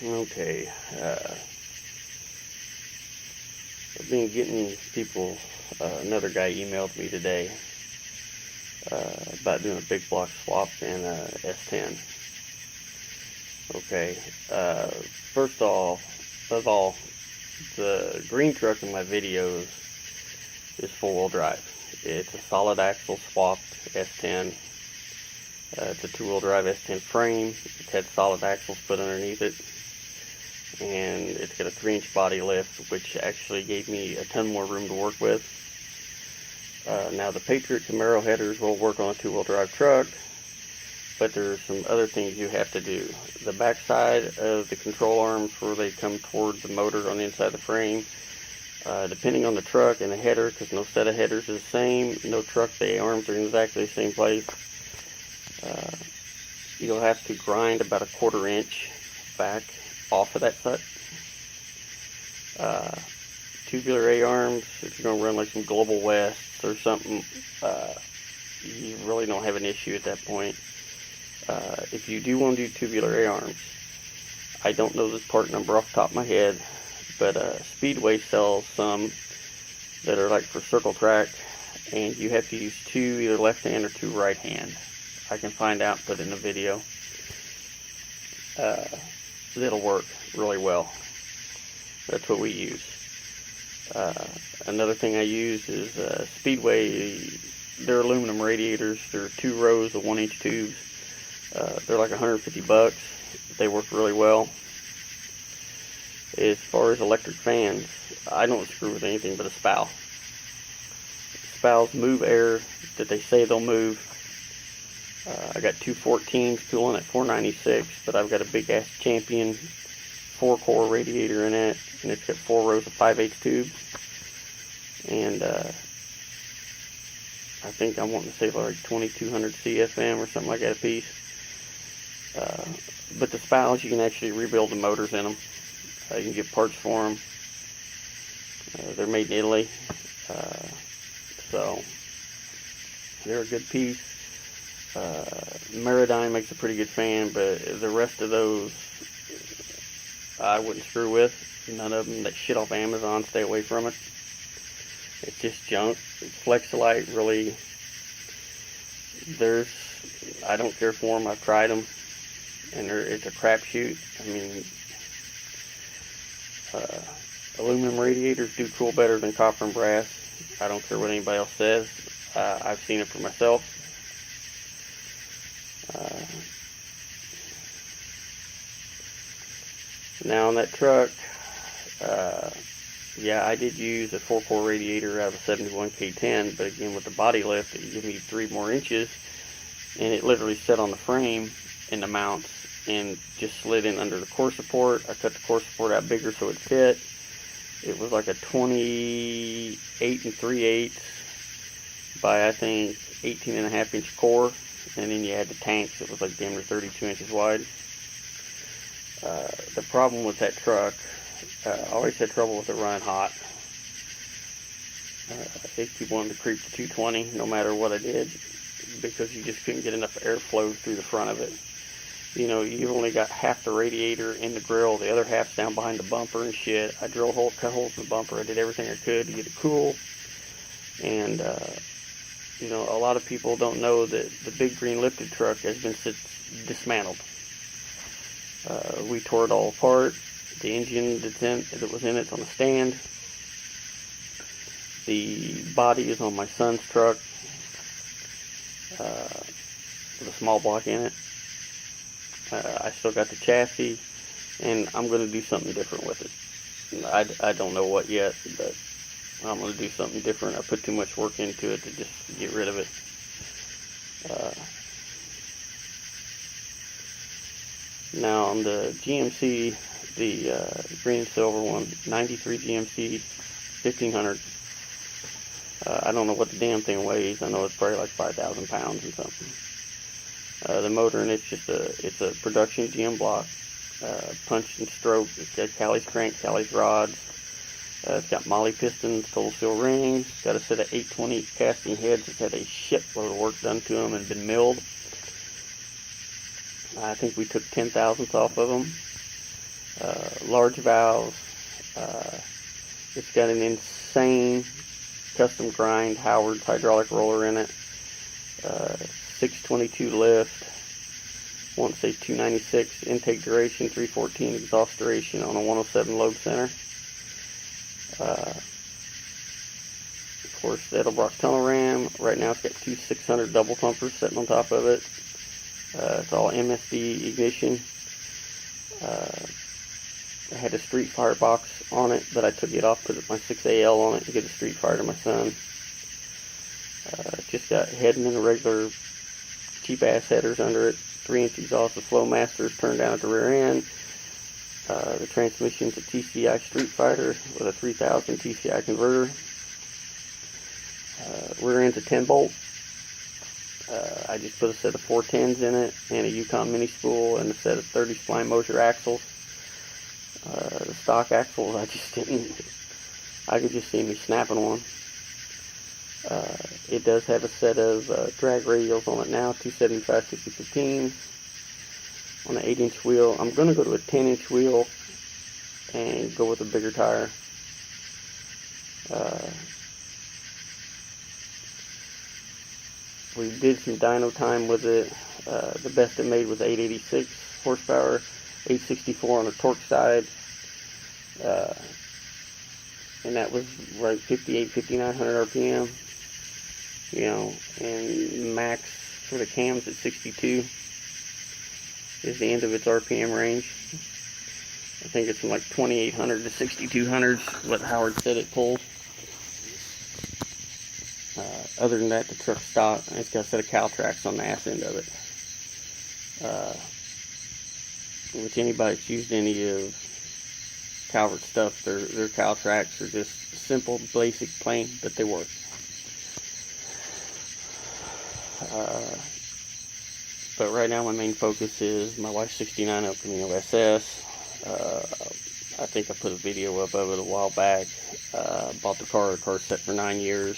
Okay, I've been getting people, another guy emailed me today about doing a big block swap in S10. Okay, uh, first of all, the green truck in my videos is four-wheel drive. It's a solid axle swapped S10. It's a two-wheel drive S10 frame. It's had solid axles put underneath it, and it's got a 3-inch body lift, which actually gave me a ton more room to work with. Now the Patriot Camaro headers will work on a two-wheel drive truck, but there's some other things you have to do. The backside of the control arms, where they come toward the motor on the inside of the frame, depending on the truck and the header, because no set of headers is the same, no truck, the arms are in exactly the same place. You'll have to grind about a 1/4 inch back off of that set. Tubular A-arms, if you're going to run like some Global Wests or something, you really don't have an issue at that point. If you do want to do tubular A-arms, I don't know this part number off the top of my head, but Speedway sells some that are like for circle track, and you have to use two, either left hand or two right hand. I can find out, put in a video. That'll work really well. That's what we use. Another thing I use is Speedway, their aluminum radiators. There are 2 rows of 1-inch tubes. They're like $150. They work really well. As far as electric fans, I don't screw with anything but a spout. Spouts move air that they say they'll move. I got 2 14s cooling at 496, but I've got a big ass Champion 4-core radiator in it, and it's got 4 rows of 5/8 tubes. And I think I'm wanting to save like 2200 CFM or something like that a piece. But the spouts, you can actually rebuild the motors in them. You can get parts for them. They're made in Italy, so they're a good piece. Meradyne makes a pretty good fan, but the rest of those I wouldn't screw with. None of them. That shit off Amazon, stay away from it. It's just junk. Flexolite, really, I don't care for them. I've tried them, and it's a crapshoot. I mean, aluminum radiators do cool better than copper and brass. I don't care what anybody else says. I've seen it for myself. Now on that truck, yeah, I did use a 4-core radiator out of a 71 K10, but again with the body lift, it gave me 3 more inches, and it literally set on the frame in the mounts and just slid in under the core support. I cut the core support out bigger so it fit. It was like a 28 3/8 by I think 18.5 inch core, and then you had the tanks. It was like damn near 32 inches wide. The problem with that truck, I always had trouble with it running hot. It kept wanting to creep to 220 no matter what I did, because you just couldn't get enough airflow through the front of it. You know, you've only got half the radiator in the grill, the other half's down behind the bumper and shit. I drilled holes, cut holes in the bumper. I did everything I could to get it cool. And, you know, a lot of people don't know that the big green lifted truck has been dismantled. We tore it all apart. The engine that was in it's on a stand. The body is on my son's truck with a small block in it. I still got the chassis, and I'm going to do something different with it. I don't know what yet, but I'm going to do something different. I put too much work into it to just get rid of it. Now on the GMC, the green and silver one, 93 GMC 1500. I don't know what the damn thing weighs. I know it's probably like 5,000 pounds or something. The motor in it's just it's a production GM block, punched and stroked. It's got Callie's crank, Callie's rods. It's got Molly pistons, total steel rings. It's got a set of 820 casting heads. It's had a shitload of work done to them and been milled. I think we took 10 thousandths off of them. large valves. It's got an insane custom grind Howard's hydraulic roller in it. 622 lift. I want to say 296 intake duration, 314 exhaust duration on a 107 lobe center. Of course, the Edelbrock tunnel ram. Right now it's got two 600 double pumpers sitting on top of it. It's all MSD ignition. I had a Street Fire box on it, but I took it off, put my 6AL on it to get a Street Fire to my son. Just got heading in the regular cheap ass headers under it. 3-inch exhaust with Flowmasters turned down at the rear end. The transmission's a TCI Street Fighter with a 3000 TCI converter. Rear end's a 10 bolt. I just put a set of 410s in it and a Yukon mini spool and a set of 30 spline Mosher axles. The stock axles, I could just see me snapping one. It does have a set of drag radials on it now, 275 50/15 on an 8-inch wheel. I'm going to go to a 10-inch wheel and go with a bigger tire. We did some dyno time with it. The best it made was 886 horsepower, 864 on the torque side. And that was right 5900 RPM. You know, and max for the cams at 62 is the end of its RPM range. I think it's from like 2800 to 6200 what Howard said it pulls. Other than that, the truck's stock. It's got a set of Caltrax on the ass end of it. Which anybody that's used any of Calvert stuff, their Caltrax are just simple, basic, plain, but they work. But right now my main focus is my wife's 69 El Camino SS. I think I put a video up of it a while back. Bought the car's set for 9 years.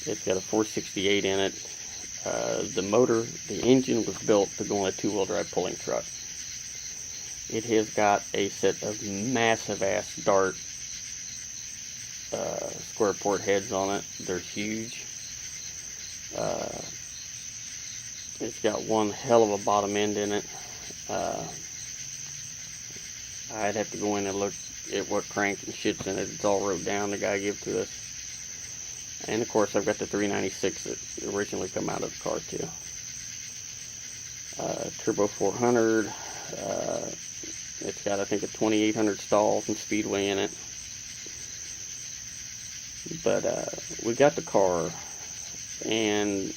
It's got a 468 in it. The motor, the engine was built to go on a 2-wheel drive pulling truck. It has got a set of massive ass Dart square port heads on it. They're huge. It's got one hell of a bottom end in it. I'd have to go in and look at what crank and shit's in it. It's all wrote down, the guy gave to us. And of course I've got the 396 that originally come out of the car too. Turbo 400. It's got, I think, a 2800 stalls and speedway in it. But we got the car, and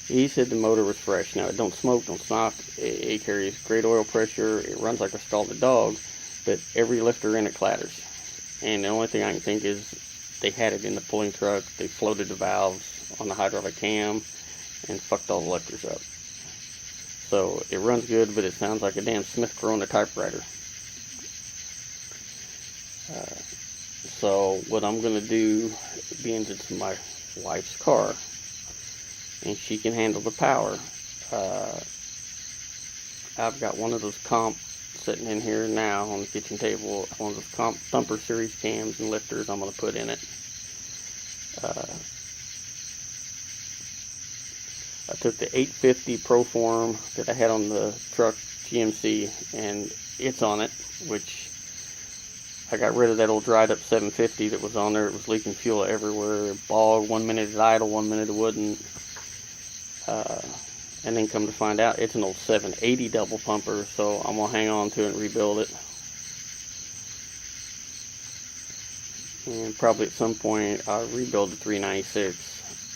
he said the motor was fresh. Now, it don't smoke, don't knock. It carries great oil pressure. It runs like a scalded dog, but every lifter in it clatters. And the only thing I can think is they had it in the pulling truck. They floated the valves on the hydraulic cam and fucked all the lifters up. So it runs good, but it sounds like a damn Smith Corona typewriter. So what I'm going to do, being it's my wife's car, and she can handle the power, I've got one of those Comp sitting in here now on the kitchen table, one of those Comp Thumper Series cams and lifters I'm going to put in it. I took the 850 Proform that I had on the truck GMC, and it's on it, which I got rid of that old dried up 750 that was on there. It was leaking fuel everywhere. Bog, 1 minute it idle, 1 minute it wouldn't. And then come to find out, it's an old 780 double pumper, so I'm going to hang on to it and rebuild it. And probably at some point I'll rebuild the 396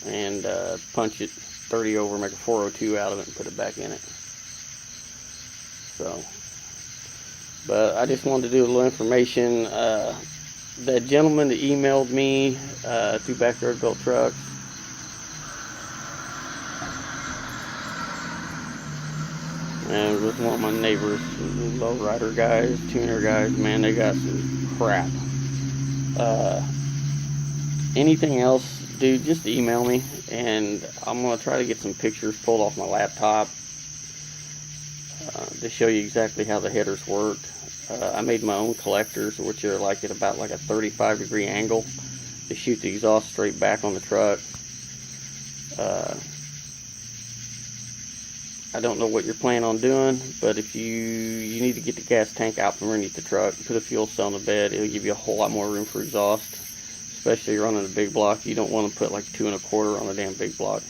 and punch it 30 over, make a 402 out of it and put it back in it. So, but I just wanted to do a little information. That gentleman that emailed me through Backyard Built Trucks, and it was one of my neighbors, lowrider guys, tuner guys, man, they got some crap. Anything else, dude, just email me, and I'm going to try to get some pictures pulled off my laptop. to show you exactly how the headers work. I made my own collectors, which are like at about like a 35-degree angle to shoot the exhaust straight back on the truck. I don't know what you're planning on doing, but if you need to get the gas tank out from underneath the truck, put a fuel cell in the bed, it'll give you a whole lot more room for exhaust, especially running a big block. You don't want to put like 2 1/4 on a damn big block.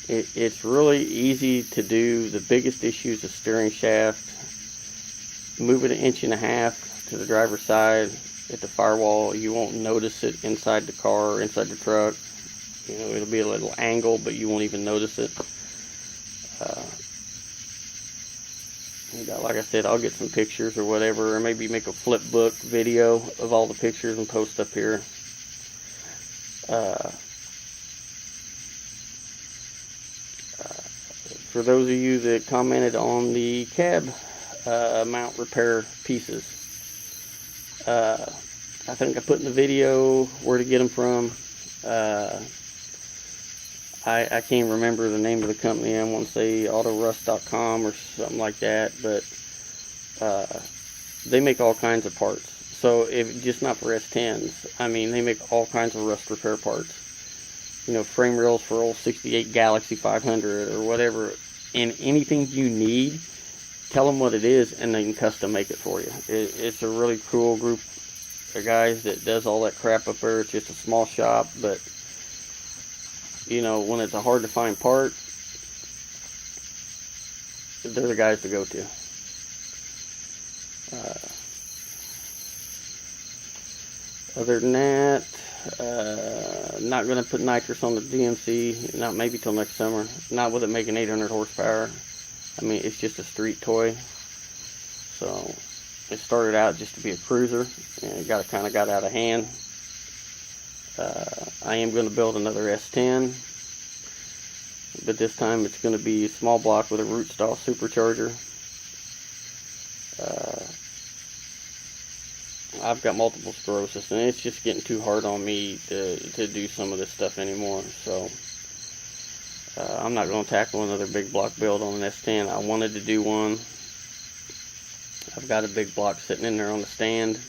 It's really easy to do. The biggest issue is the steering shaft. Move it 1.5 inches to the driver's side at the firewall. You won't notice it inside the car, inside the truck. You know, it'll be a little angle, but you won't even notice it. Like I said, I'll get some pictures or whatever, or maybe make a flip book video of all the pictures and post up here. For those of you that commented on the cab mount repair pieces, I think I put in the video where to get them from. I can't remember the name of the company. I want to say autorust.com or something like that, but they make all kinds of parts. So if just not for S10s, I mean, they make all kinds of rust repair parts. You know, frame rails for old 68 Galaxy 500 or whatever, and anything you need, tell them what it is and they can custom make it for you. It's a really cool group of guys that does all that crap up there. It's just a small shop, but you know, when it's a hard to find part, they're the guys to go to. Other than that, not going to put nitrous on the DMC, not maybe till next summer. Not with it making 800 horsepower. I mean, it's just a street toy. So it started out just to be a cruiser, and it kind of got out of hand. I am going to build another S10, but this time it's going to be a small block with a root style supercharger. I've got multiple sclerosis, and it's just getting too hard on me to do some of this stuff anymore. So I'm not going to tackle another big block build on an S10. I wanted to do one. I've got a big block sitting in there on the stand.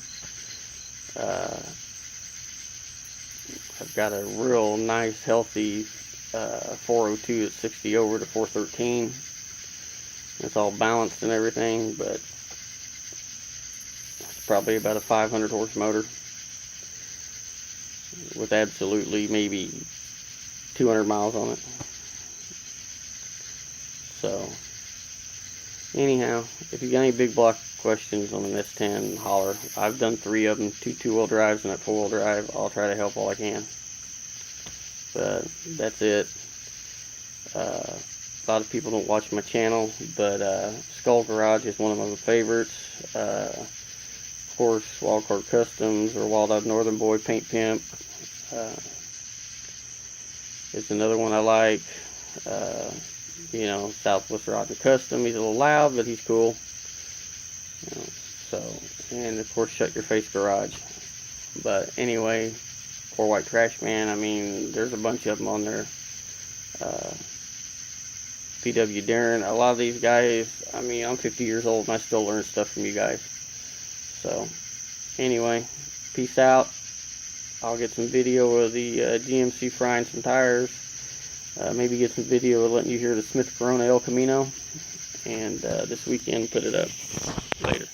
I've got a real nice, healthy 402 at 60 over to 413. It's all balanced and everything, but it's probably about a 500 horse motor with absolutely maybe 200 miles on it. So, anyhow, if you got any big block questions on an S10, holler. I've done 3 of them, 2 2-wheel drives and a 4-wheel drive. I'll try to help all I can. But that's it. A lot of people don't watch my channel, but Skull Garage is one of my favorites. Of course, Wildcard Customs or Wild Eyed Northern Boy Paint Pimp is another one I like. You know, Southwest Roger Custom. He's a little loud, but he's cool. You know, so, and of course, Shut Your Face Garage. But anyway, Poor White Trash Man. I mean, there's a bunch of them on there. PW Darren. A lot of these guys. I mean, I'm 50 years old and I still learn stuff from you guys. So, anyway, peace out. I'll get some video of the GMC frying some tires. Maybe get some video of letting you hear the Smith Corona El Camino. And this weekend, put it up. Later.